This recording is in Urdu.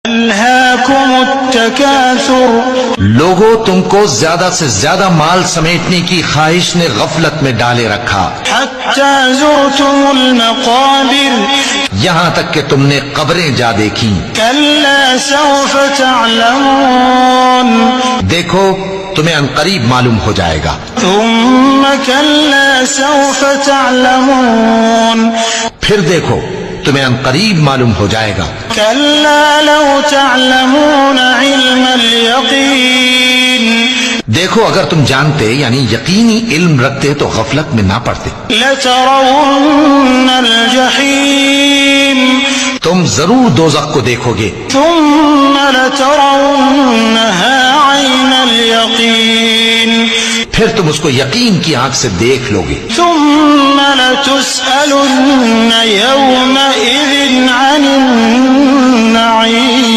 ألهاكم التكاثر لوگوں تم کو زیادہ سے زیادہ مال سمیٹنے کی خواہش نے غفلت میں ڈالے رکھا، حتى زرتم المقابر یہاں تک کہ تم نے قبریں جا دیکھیں۔ كلا سوف تعلمون دیکھو تمہیں عنقریب معلوم ہو جائے گا۔ ثم كلا سوف تعلمون پھر دیکھو تمہیں عنقریب معلوم ہو جائے گا۔ كلا لو تعلمون علم اليقين دیکھو اگر تم جانتے یعنی یقینی علم رکھتے تو غفلت میں نہ پڑتے، لترون الجحيم تم ضرور دوزخ کو دیکھو گے، ثم لترونها عين اليقين پھر تم اس کو یقین کی آنکھ سے دیکھ لو گے۔ ثم لتسألن يومئذ عن النعيم